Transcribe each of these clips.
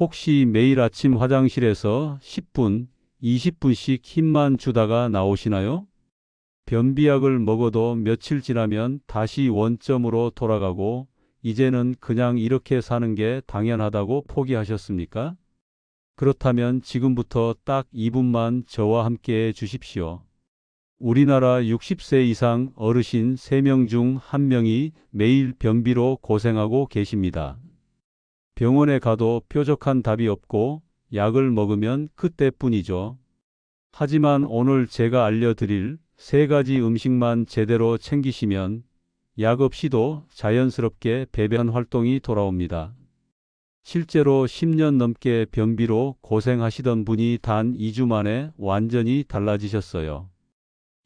혹시 매일 아침 화장실에서 10분, 20분씩 힘만 주다가 나오시나요? 변비약을 먹어도 며칠 지나면 다시 원점으로 돌아가고 이제는 그냥 이렇게 사는 게 당연하다고 포기하셨습니까? 그렇다면 지금부터 딱 2분만 저와 함께 해 주십시오. 우리나라 60세 이상 어르신 3명 중 1명이 매일 변비로 고생하고 계십니다. 병원에 가도 뾰족한 답이 없고 약을 먹으면 그때뿐이죠. 하지만 오늘 제가 알려드릴 3가지 음식만 제대로 챙기시면 약 없이도 자연스럽게 배변 활동이 돌아옵니다. 실제로 10년 넘게 변비로 고생하시던 분이 단 2주 만에 완전히 달라지셨어요.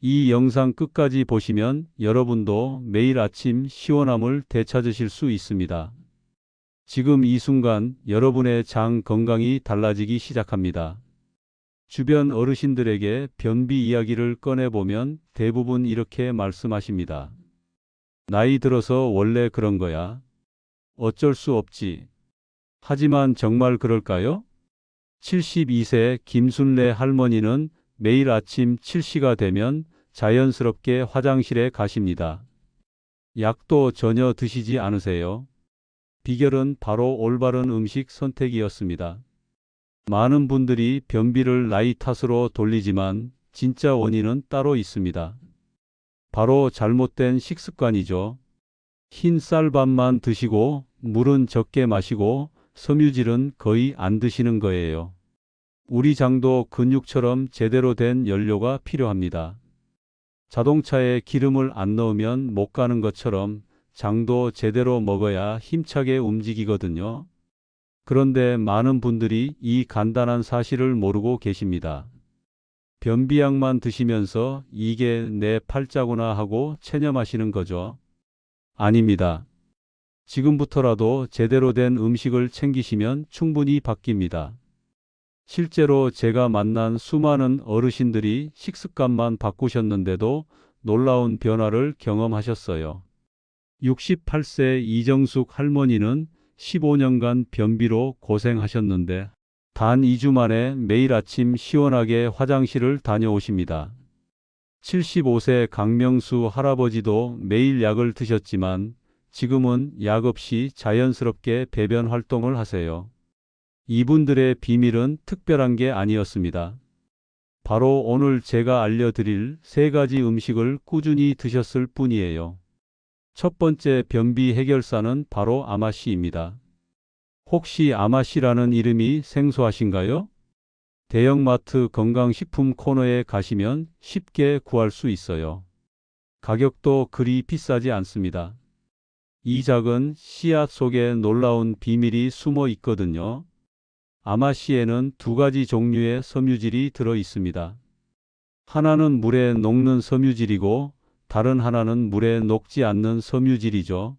이 영상 끝까지 보시면 여러분도 매일 아침 시원함을 되찾으실 수 있습니다. 지금 이 순간 여러분의 장 건강이 달라지기 시작합니다. 주변 어르신들에게 변비 이야기를 꺼내보면 대부분 이렇게 말씀하십니다. 나이 들어서 원래 그런 거야. 어쩔 수 없지. 하지만 정말 그럴까요? 72세 김순례 할머니는 매일 아침 7시가 되면 자연스럽게 화장실에 가십니다. 약도 전혀 드시지 않으세요. 비결은 바로 올바른 음식 선택이었습니다. 많은 분들이 변비를 나이 탓으로 돌리지만 진짜 원인은 따로 있습니다. 바로 잘못된 식습관이죠. 흰 쌀밥만 드시고 물은 적게 마시고 섬유질은 거의 안 드시는 거예요. 우리 장도 근육처럼 제대로 된 연료가 필요합니다. 자동차에 기름을 안 넣으면 못 가는 것처럼 장도 제대로 먹어야 힘차게 움직이거든요. 그런데 많은 분들이 이 간단한 사실을 모르고 계십니다. 변비약만 드시면서 이게 내 팔자구나 하고 체념하시는 거죠. 아닙니다. 지금부터라도 제대로 된 음식을 챙기시면 충분히 바뀝니다. 실제로 제가 만난 수많은 어르신들이 식습관만 바꾸셨는데도 놀라운 변화를 경험하셨어요. 68세 이정숙 할머니는 15년간 변비로 고생하셨는데 단 2주 만에 매일 아침 시원하게 화장실을 다녀오십니다. 75세 강명수 할아버지도 매일 약을 드셨지만 지금은 약 없이 자연스럽게 배변 활동을 하세요. 이분들의 비밀은 특별한 게 아니었습니다. 바로 오늘 제가 알려드릴 3가지 음식을 꾸준히 드셨을 뿐이에요. 첫 번째 변비 해결사는 바로 아마씨입니다. 혹시 아마씨라는 이름이 생소하신가요? 대형마트 건강식품 코너에 가시면 쉽게 구할 수 있어요. 가격도 그리 비싸지 않습니다. 이 작은 씨앗 속에 놀라운 비밀이 숨어 있거든요. 아마씨에는 2가지 종류의 섬유질이 들어 있습니다. 하나는 물에 녹는 섬유질이고 다른 하나는 물에 녹지 않는 섬유질이죠.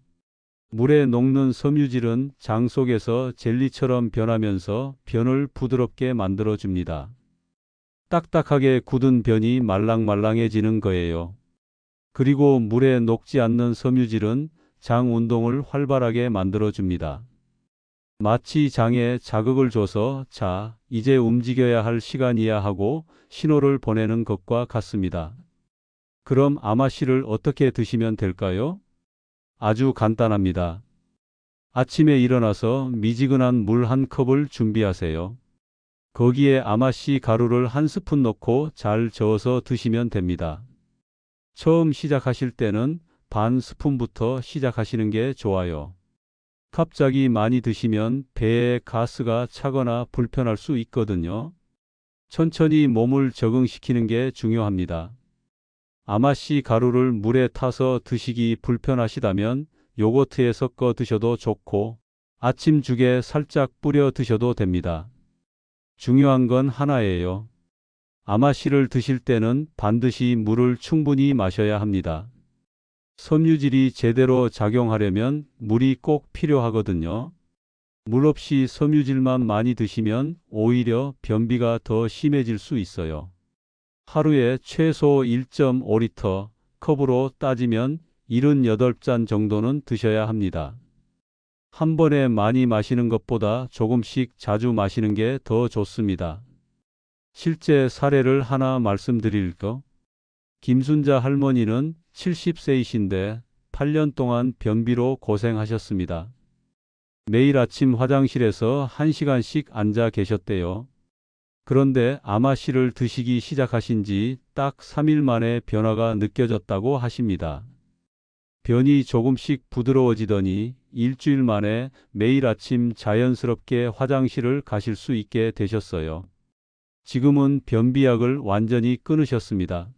물에 녹는 섬유질은 장 속에서 젤리처럼 변하면서 변을 부드럽게 만들어줍니다. 딱딱하게 굳은 변이 말랑말랑해지는 거예요. 그리고 물에 녹지 않는 섬유질은 장 운동을 활발하게 만들어줍니다. 마치 장에 자극을 줘서 자, 이제 움직여야 할 시간이야 하고 신호를 보내는 것과 같습니다. 그럼 아마씨를 어떻게 드시면 될까요? 아주 간단합니다. 아침에 일어나서 미지근한 물 1컵을 준비하세요. 거기에 아마씨 가루를 1스푼 넣고 잘 저어서 드시면 됩니다. 처음 시작하실 때는 반 스푼부터 시작하시는 게 좋아요. 갑자기 많이 드시면 배에 가스가 차거나 불편할 수 있거든요. 천천히 몸을 적응시키는 게 중요합니다. 아마씨 가루를 물에 타서 드시기 불편하시다면 요거트에 섞어 드셔도 좋고 아침죽에 살짝 뿌려 드셔도 됩니다. 중요한 건 하나예요. 아마씨를 드실 때는 반드시 물을 충분히 마셔야 합니다. 섬유질이 제대로 작용하려면 물이 꼭 필요하거든요. 물 없이 섬유질만 많이 드시면 오히려 변비가 더 심해질 수 있어요. 하루에 최소 1.5리터, 컵으로 따지면 78잔 정도는 드셔야 합니다. 한 번에 많이 마시는 것보다 조금씩 자주 마시는 게 더 좋습니다. 실제 사례를 하나 말씀드릴까? 김순자 할머니는 70세이신데 8년 동안 변비로 고생하셨습니다. 매일 아침 화장실에서 1시간씩 앉아 계셨대요. 그런데 아마씨를 드시기 시작하신 지 딱 3일 만에 변화가 느껴졌다고 하십니다. 변이 조금씩 부드러워지더니 일주일 만에 매일 아침 자연스럽게 화장실을 가실 수 있게 되셨어요. 지금은 변비약을 완전히 끊으셨습니다.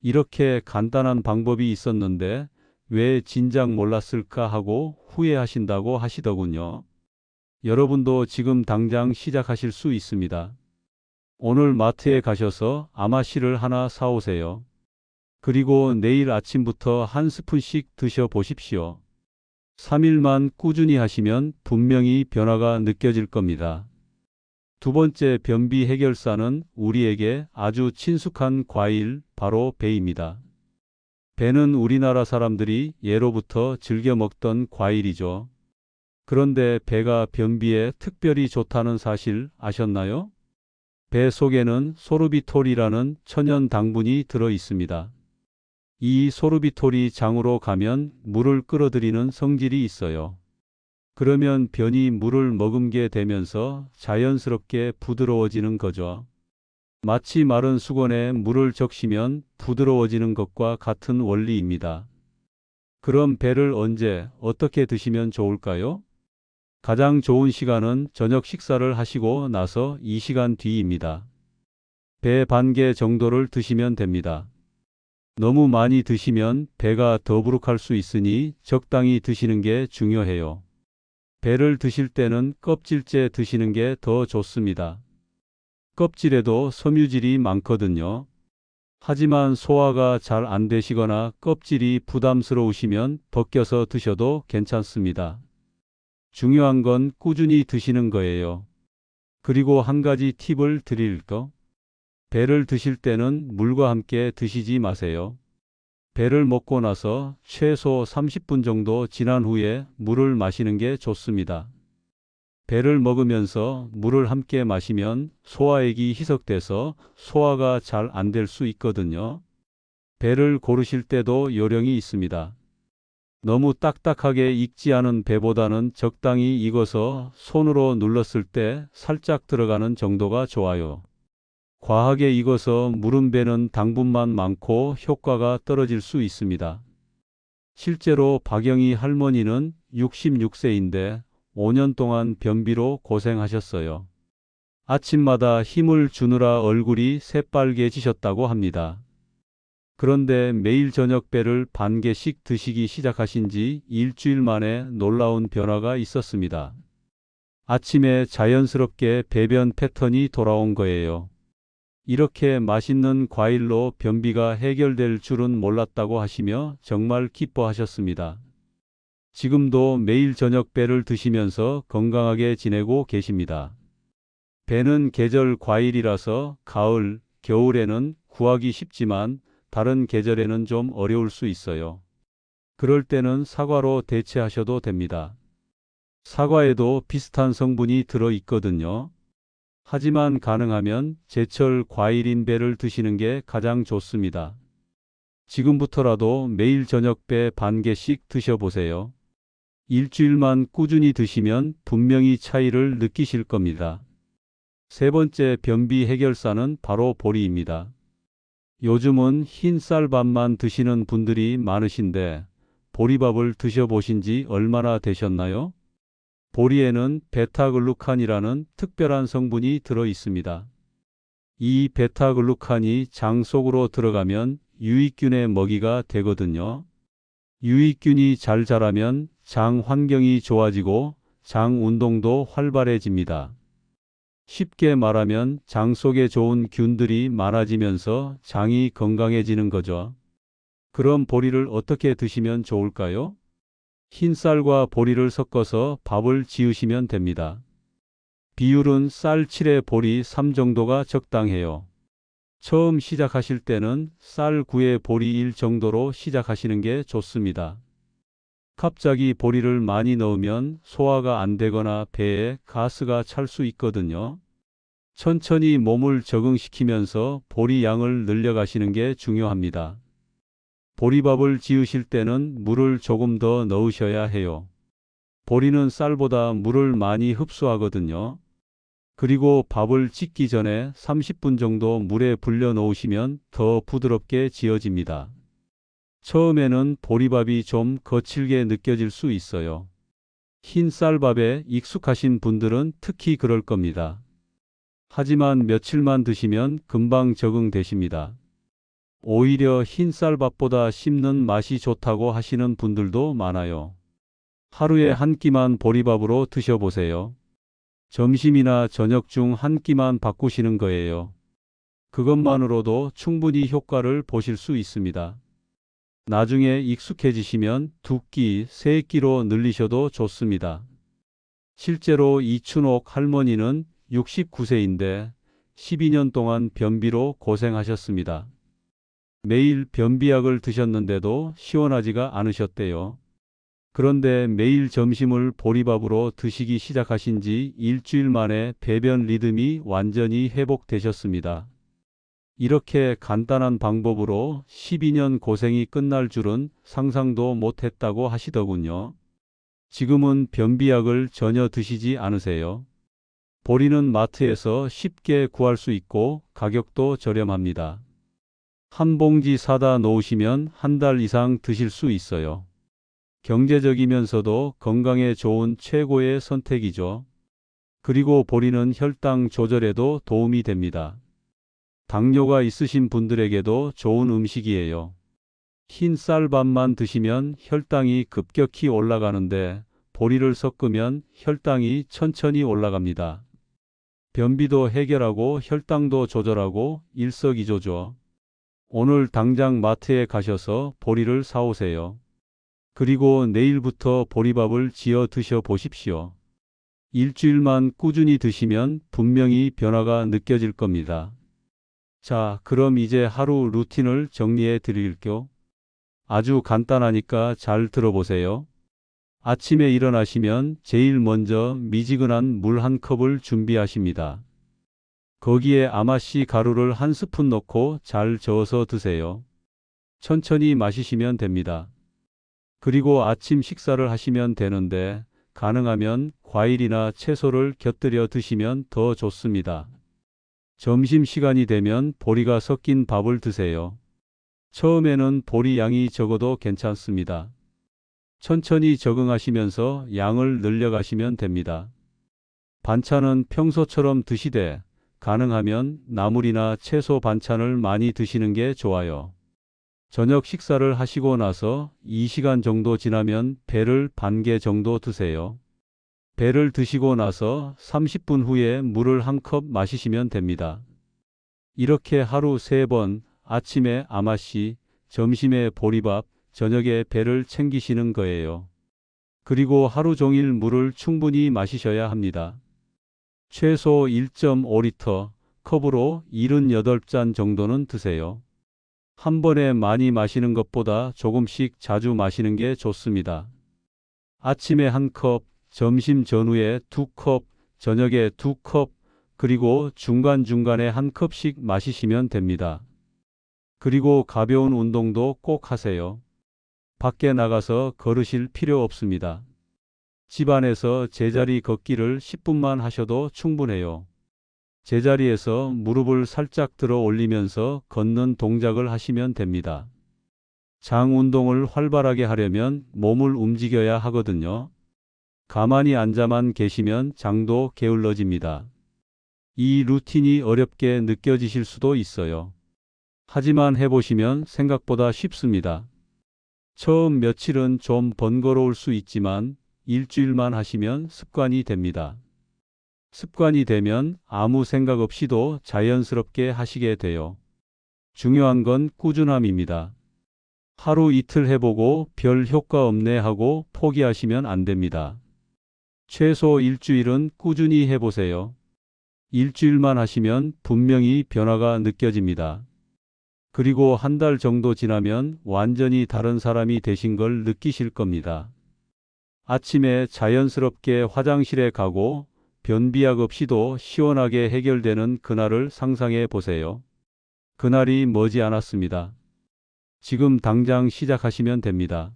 이렇게 간단한 방법이 있었는데 왜 진작 몰랐을까 하고 후회하신다고 하시더군요. 여러분도 지금 당장 시작하실 수 있습니다. 오늘 마트에 가셔서 아마씨를 하나 사오세요. 그리고 내일 아침부터 한 스푼씩 드셔보십시오. 3일만 꾸준히 하시면 분명히 변화가 느껴질 겁니다. 두 번째 변비 해결사는 우리에게 아주 친숙한 과일, 바로 배입니다. 배는 우리나라 사람들이 예로부터 즐겨 먹던 과일이죠. 그런데 배가 변비에 특별히 좋다는 사실 아셨나요? 배 속에는 소르비톨이라는 천연 당분이 들어 있습니다. 이 소르비톨이 장으로 가면 물을 끌어들이는 성질이 있어요. 그러면 변이 물을 머금게 되면서 자연스럽게 부드러워지는 거죠. 마치 마른 수건에 물을 적시면 부드러워지는 것과 같은 원리입니다. 그럼 배를 언제, 어떻게 드시면 좋을까요? 가장 좋은 시간은 저녁 식사를 하시고 나서 2시간 뒤입니다. 배 반 개 정도를 드시면 됩니다. 너무 많이 드시면 배가 더부룩할 수 있으니 적당히 드시는 게 중요해요. 배를 드실 때는 껍질째 드시는 게 더 좋습니다. 껍질에도 섬유질이 많거든요. 하지만 소화가 잘 안 되시거나 껍질이 부담스러우시면 벗겨서 드셔도 괜찮습니다. 중요한 건 꾸준히 드시는 거예요. 그리고 한 가지 팁을 드릴까? 배를 드실 때는 물과 함께 드시지 마세요. 배를 먹고 나서 최소 30분 정도 지난 후에 물을 마시는 게 좋습니다. 배를 먹으면서 물을 함께 마시면 소화액이 희석돼서 소화가 잘 안 될 수 있거든요. 배를 고르실 때도 요령이 있습니다. 너무 딱딱하게 익지 않은 배보다는 적당히 익어서 손으로 눌렀을 때 살짝 들어가는 정도가 좋아요. 과하게 익어서 무른 배는 당분만 많고 효과가 떨어질 수 있습니다. 실제로 박영희 할머니는 66세인데 5년 동안 변비로 고생하셨어요. 아침마다 힘을 주느라 얼굴이 새빨개지셨다고 합니다. 그런데 매일 저녁 배를 반 개씩 드시기 시작하신 지 일주일 만에 놀라운 변화가 있었습니다. 아침에 자연스럽게 배변 패턴이 돌아온 거예요. 이렇게 맛있는 과일로 변비가 해결될 줄은 몰랐다고 하시며 정말 기뻐하셨습니다. 지금도 매일 저녁 배를 드시면서 건강하게 지내고 계십니다. 배는 계절 과일이라서 가을, 겨울에는 구하기 쉽지만 다른 계절에는 좀 어려울 수 있어요. 그럴 때는 사과로 대체하셔도 됩니다. 사과에도 비슷한 성분이 들어 있거든요. 하지만 가능하면 제철 과일인 배를 드시는 게 가장 좋습니다. 지금부터라도 매일 저녁 배 반 개씩 드셔보세요. 일주일만 꾸준히 드시면 분명히 차이를 느끼실 겁니다. 세 번째 변비 해결사는 바로 보리입니다. 요즘은 흰 쌀밥만 드시는 분들이 많으신데 보리밥을 드셔보신 지 얼마나 되셨나요? 보리에는 베타글루칸이라는 특별한 성분이 들어 있습니다. 이 베타글루칸이 장 속으로 들어가면 유익균의 먹이가 되거든요. 유익균이 잘 자라면 장 환경이 좋아지고 장 운동도 활발해집니다. 쉽게 말하면 장 속에 좋은 균들이 많아지면서 장이 건강해지는 거죠. 그럼 보리를 어떻게 드시면 좋을까요? 흰쌀과 보리를 섞어서 밥을 지으시면 됩니다. 비율은 쌀 7에 보리 3 정도가 적당해요. 처음 시작하실 때는 쌀 9에 보리 1 정도로 시작하시는 게 좋습니다. 갑자기 보리를 많이 넣으면 소화가 안 되거나 배에 가스가 찰 수 있거든요. 천천히 몸을 적응시키면서 보리 양을 늘려가시는 게 중요합니다. 보리밥을 지으실 때는 물을 조금 더 넣으셔야 해요. 보리는 쌀보다 물을 많이 흡수하거든요. 그리고 밥을 짓기 전에 30분 정도 물에 불려 놓으시면 더 부드럽게 지어집니다. 처음에는 보리밥이 좀 거칠게 느껴질 수 있어요. 흰 쌀밥에 익숙하신 분들은 특히 그럴 겁니다. 하지만 며칠만 드시면 금방 적응되십니다. 오히려 흰 쌀밥보다 씹는 맛이 좋다고 하시는 분들도 많아요. 하루에 한 끼만 보리밥으로 드셔보세요. 점심이나 저녁 중 한 끼만 바꾸시는 거예요. 그것만으로도 충분히 효과를 보실 수 있습니다. 나중에 익숙해지시면 2끼, 3끼로 늘리셔도 좋습니다. 실제로 이춘옥 할머니는 69세인데 12년 동안 변비로 고생하셨습니다. 매일 변비약을 드셨는데도 시원하지가 않으셨대요. 그런데 매일 점심을 보리밥으로 드시기 시작하신 지 일주일 만에 배변 리듬이 완전히 회복되셨습니다. 이렇게 간단한 방법으로 12년 고생이 끝날 줄은 상상도 못했다고 하시더군요. 지금은 변비약을 전혀 드시지 않으세요. 보리는 마트에서 쉽게 구할 수 있고 가격도 저렴합니다. 한 봉지 사다 놓으시면 한 달 이상 드실 수 있어요. 경제적이면서도 건강에 좋은 최고의 선택이죠. 그리고 보리는 혈당 조절에도 도움이 됩니다. 당뇨가 있으신 분들에게도 좋은 음식이에요. 흰 쌀밥만 드시면 혈당이 급격히 올라가는데 보리를 섞으면 혈당이 천천히 올라갑니다. 변비도 해결하고 혈당도 조절하고 일석이조죠. 오늘 당장 마트에 가셔서 보리를 사오세요. 그리고 내일부터 보리밥을 지어 드셔 보십시오. 일주일만 꾸준히 드시면 분명히 변화가 느껴질 겁니다. 자, 그럼 이제 하루 루틴을 정리해 드릴게요. 아주 간단하니까 잘 들어보세요. 아침에 일어나시면 제일 먼저 미지근한 물 한 컵을 준비하십니다. 거기에 아마씨 가루를 한 스푼 넣고 잘 저어서 드세요. 천천히 마시시면 됩니다. 그리고 아침 식사를 하시면 되는데 가능하면 과일이나 채소를 곁들여 드시면 더 좋습니다. 점심시간이 되면 보리가 섞인 밥을 드세요. 처음에는 보리 양이 적어도 괜찮습니다. 천천히 적응하시면서 양을 늘려가시면 됩니다. 반찬은 평소처럼 드시되 가능하면 나물이나 채소 반찬을 많이 드시는 게 좋아요. 저녁 식사를 하시고 나서 2시간 정도 지나면 배를 반 개 정도 드세요. 배를 드시고 나서 30분 후에 물을 한 컵 마시시면 됩니다. 이렇게 하루 3번, 아침에 아마씨, 점심에 보리밥, 저녁에 배를 챙기시는 거예요. 그리고 하루 종일 물을 충분히 마시셔야 합니다. 최소 1.5리터 컵으로 78잔 정도는 드세요. 한 번에 많이 마시는 것보다 조금씩 자주 마시는 게 좋습니다. 아침에 1컵, 점심 전후에 2컵, 저녁에 2컵, 그리고 중간중간에 1컵씩 마시시면 됩니다. 그리고 가벼운 운동도 꼭 하세요. 밖에 나가서 걸으실 필요 없습니다. 집 안에서 제자리 걷기를 10분만 하셔도 충분해요. 제자리에서 무릎을 살짝 들어 올리면서 걷는 동작을 하시면 됩니다. 장 운동을 활발하게 하려면 몸을 움직여야 하거든요. 가만히 앉아만 계시면 장도 게을러집니다. 이 루틴이 어렵게 느껴지실 수도 있어요. 하지만 해보시면 생각보다 쉽습니다. 처음 며칠은 좀 번거로울 수 있지만 일주일만 하시면 습관이 됩니다. 습관이 되면 아무 생각 없이도 자연스럽게 하시게 돼요. 중요한 건 꾸준함입니다. 하루 이틀 해보고 별 효과 없네 하고 포기하시면 안 됩니다. 최소 일주일은 꾸준히 해보세요. 일주일만 하시면 분명히 변화가 느껴집니다. 그리고 한 달 정도 지나면 완전히 다른 사람이 되신 걸 느끼실 겁니다. 아침에 자연스럽게 화장실에 가고 변비약 없이도 시원하게 해결되는 그날을 상상해 보세요. 그날이 머지 않았습니다. 지금 당장 시작하시면 됩니다.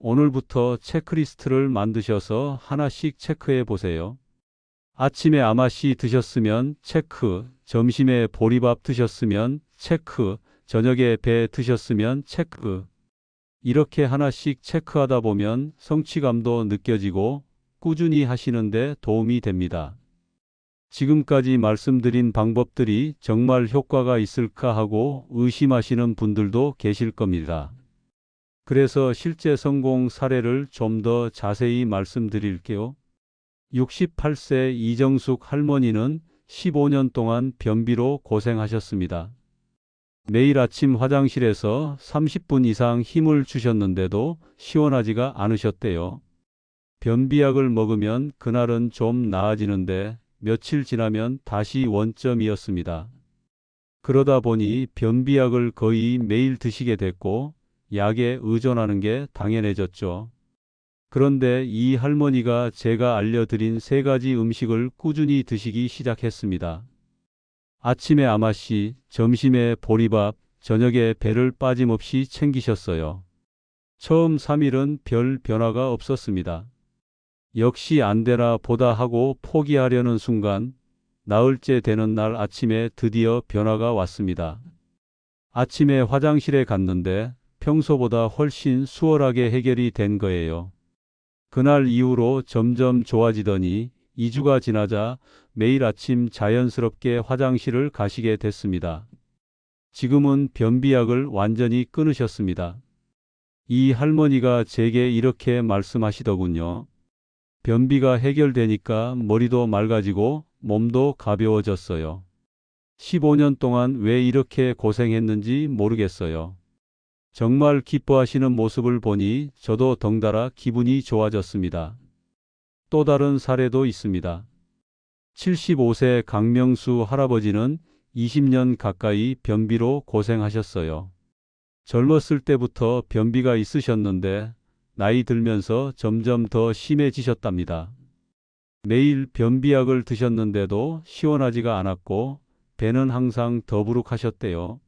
오늘부터 체크리스트를 만드셔서 하나씩 체크해 보세요. 아침에 아마씨 드셨으면 체크, 점심에 보리밥 드셨으면 체크, 저녁에 배 드셨으면 체크. 이렇게 하나씩 체크하다 보면 성취감도 느껴지고 꾸준히 하시는데 도움이 됩니다. 지금까지 말씀드린 방법들이 정말 효과가 있을까 하고 의심하시는 분들도 계실 겁니다. 그래서 실제 성공 사례를 좀 더 자세히 말씀드릴게요. 68세 이정숙 할머니는 15년 동안 변비로 고생하셨습니다. 매일 아침 화장실에서 30분 이상 힘을 주셨는데도 시원하지가 않으셨대요. 변비약을 먹으면 그날은 좀 나아지는데 며칠 지나면 다시 원점이었습니다. 그러다 보니 변비약을 거의 매일 드시게 됐고 약에 의존하는 게 당연해졌죠. 그런데 이 할머니가 제가 알려드린 3가지 음식을 꾸준히 드시기 시작했습니다. 아침에 아마씨, 점심에 보리밥, 저녁에 배를 빠짐없이 챙기셨어요. 처음 3일은 별 변화가 없었습니다. 역시 안 되나 보다 하고 포기하려는 순간 나흘째 되는 날 아침에 드디어 변화가 왔습니다. 아침에 화장실에 갔는데 평소보다 훨씬 수월하게 해결이 된 거예요. 그날 이후로 점점 좋아지더니 2주가 지나자 매일 아침 자연스럽게 화장실을 가시게 됐습니다. 지금은 변비약을 완전히 끊으셨습니다. 이 할머니가 제게 이렇게 말씀하시더군요. 변비가 해결되니까 머리도 맑아지고 몸도 가벼워졌어요. 15년 동안 왜 이렇게 고생했는지 모르겠어요. 정말 기뻐하시는 모습을 보니 저도 덩달아 기분이 좋아졌습니다. 또 다른 사례도 있습니다. 75세 강명수 할아버지는 20년 가까이 변비로 고생하셨어요. 젊었을 때부터 변비가 있으셨는데 나이 들면서 점점 더 심해지셨답니다. 매일 변비약을 드셨는데도 시원하지가 않았고 배는 항상 더부룩하셨대요.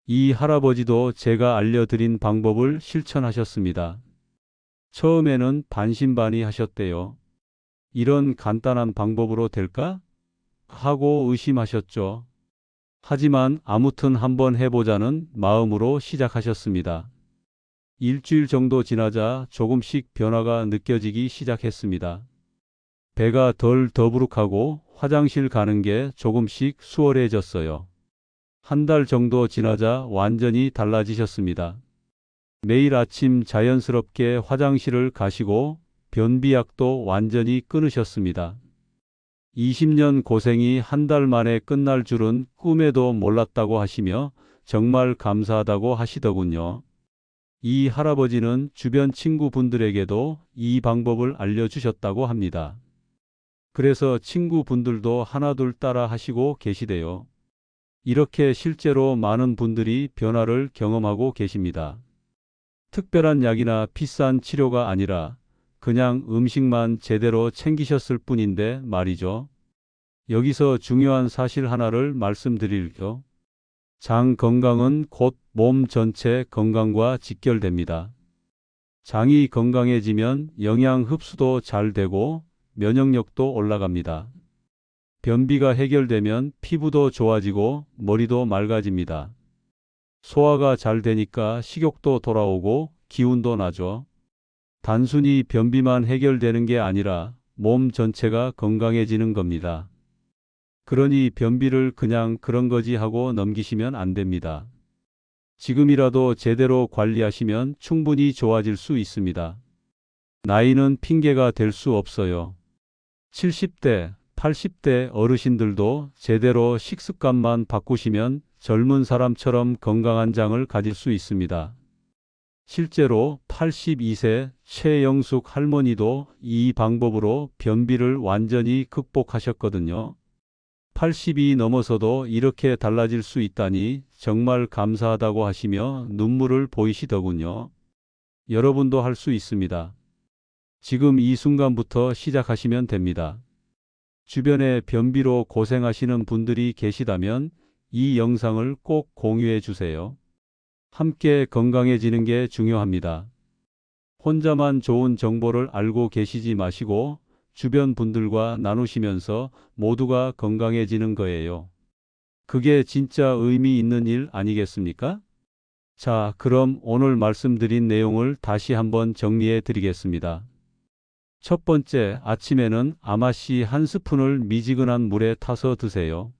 이 할아버지도 제가 알려드린 방법을 실천하셨습니다. 처음에는 반신반의하셨대요. 이런 간단한 방법으로 될까? 하고 의심하셨죠. 하지만 아무튼 한번 해보자는 마음으로 시작하셨습니다. 일주일 정도 지나자 조금씩 변화가 느껴지기 시작했습니다. 배가 덜 더부룩하고 화장실 가는 게 조금씩 수월해졌어요. 한 달 정도 지나자 완전히 달라지셨습니다. 매일 아침 자연스럽게 화장실을 가시고 변비약도 완전히 끊으셨습니다. 20년 고생이 한 달 만에 끝날 줄은 꿈에도 몰랐다고 하시며 정말 감사하다고 하시더군요. 이 할아버지는 주변 친구분들에게도 이 방법을 알려주셨다고 합니다. 그래서 친구분들도 하나둘 따라 하시고 계시대요. 이렇게 실제로 많은 분들이 변화를 경험하고 계십니다. 특별한 약이나 비싼 치료가 아니라 그냥 음식만 제대로 챙기셨을 뿐인데 말이죠. 여기서 중요한 사실 하나를 말씀드릴게요. 장 건강은 곧 몸 전체 건강과 직결됩니다. 장이 건강해지면 영양 흡수도 잘 되고 면역력도 올라갑니다. 변비가 해결되면 피부도 좋아지고 머리도 맑아집니다. 소화가 잘 되니까 식욕도 돌아오고 기운도 나죠. 단순히 변비만 해결되는 게 아니라 몸 전체가 건강해지는 겁니다. 그러니 변비를 그냥 그런 거지 하고 넘기시면 안 됩니다. 지금이라도 제대로 관리하시면 충분히 좋아질 수 있습니다. 나이는 핑계가 될 수 없어요. 70대, 80대 어르신들도 제대로 식습관만 바꾸시면 젊은 사람처럼 건강한 장을 가질 수 있습니다. 실제로 82세 최영숙 할머니도 이 방법으로 변비를 완전히 극복하셨거든요. 80이 넘어서도 이렇게 달라질 수 있다니 정말 감사하다고 하시며 눈물을 보이시더군요. 여러분도 할 수 있습니다. 지금 이 순간부터 시작하시면 됩니다. 주변에 변비로 고생하시는 분들이 계시다면 이 영상을 꼭 공유해 주세요. 함께 건강해지는 게 중요합니다. 혼자만 좋은 정보를 알고 계시지 마시고 주변 분들과 나누시면서 모두가 건강해지는 거예요. 그게 진짜 의미 있는 일 아니겠습니까? 자, 그럼 오늘 말씀드린 내용을 다시 한번 정리해 드리겠습니다. 첫 번째, 아침에는 아마씨 한 스푼을 미지근한 물에 타서 드세요.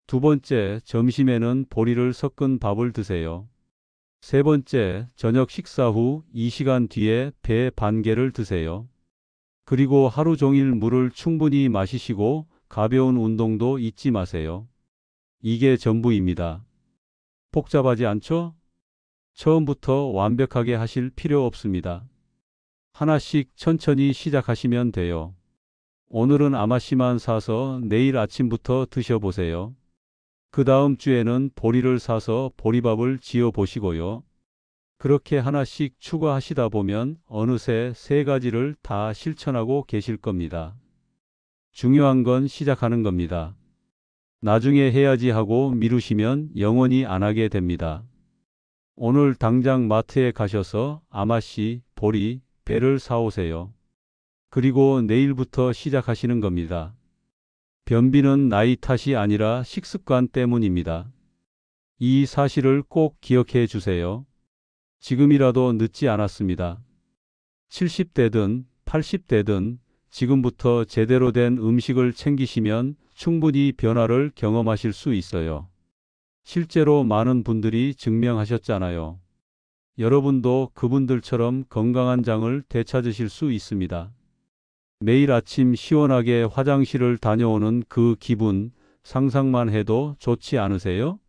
두 번째, 점심에는 보리를 섞은 밥을 드세요. 세 번째, 저녁 식사 후 2시간 뒤에 배 반 개를 드세요. 그리고 하루 종일 물을 충분히 마시시고 가벼운 운동도 잊지 마세요. 이게 전부입니다. 복잡하지 않죠? 처음부터 완벽하게 하실 필요 없습니다. 하나씩 천천히 시작하시면 돼요. 오늘은 아마씨만 사서 내일 아침부터 드셔보세요. 그 다음 주에는 보리를 사서 보리밥을 지어 보시고요. 그렇게 하나씩 추가하시다 보면 어느새 3가지를 다 실천하고 계실 겁니다. 중요한 건 시작하는 겁니다. 나중에 해야지 하고 미루시면 영원히 안 하게 됩니다. 오늘 당장 마트에 가셔서 아마씨, 보리, 배를 사오세요. 그리고 내일부터 시작하시는 겁니다. 변비는 나이 탓이 아니라 식습관 때문입니다. 이 사실을 꼭 기억해 주세요. 지금이라도 늦지 않았습니다. 70대든 80대든 지금부터 제대로 된 음식을 챙기시면 충분히 변화를 경험하실 수 있어요. 실제로 많은 분들이 증명하셨잖아요. 여러분도 그분들처럼 건강한 장을 되찾으실 수 있습니다. 매일 아침 시원하게 화장실을 다녀오는 그 기분 상상만 해도 좋지 않으세요?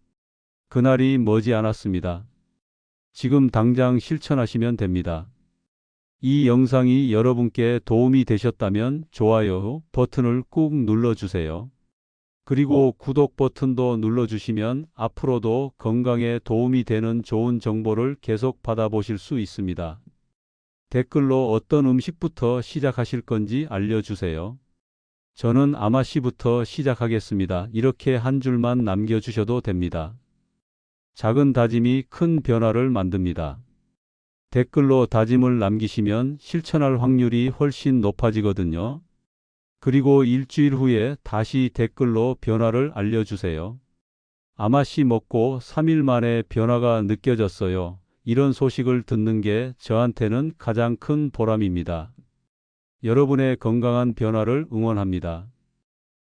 그날이 머지 않았습니다. 지금 당장 실천하시면 됩니다. 이 영상이 여러분께 도움이 되셨다면 좋아요 버튼을 꾹 눌러주세요. 그리고 구독 버튼도 눌러주시면 앞으로도 건강에 도움이 되는 좋은 정보를 계속 받아보실 수 있습니다. 댓글로 어떤 음식부터 시작하실 건지 알려주세요. 저는 아마씨부터 시작하겠습니다. 이렇게 한 줄만 남겨주셔도 됩니다. 작은 다짐이 큰 변화를 만듭니다. 댓글로 다짐을 남기시면 실천할 확률이 훨씬 높아지거든요. 그리고 일주일 후에 다시 댓글로 변화를 알려주세요. 아마씨 먹고 3일 만에 변화가 느껴졌어요. 이런 소식을 듣는 게 저한테는 가장 큰 보람입니다. 여러분의 건강한 변화를 응원합니다.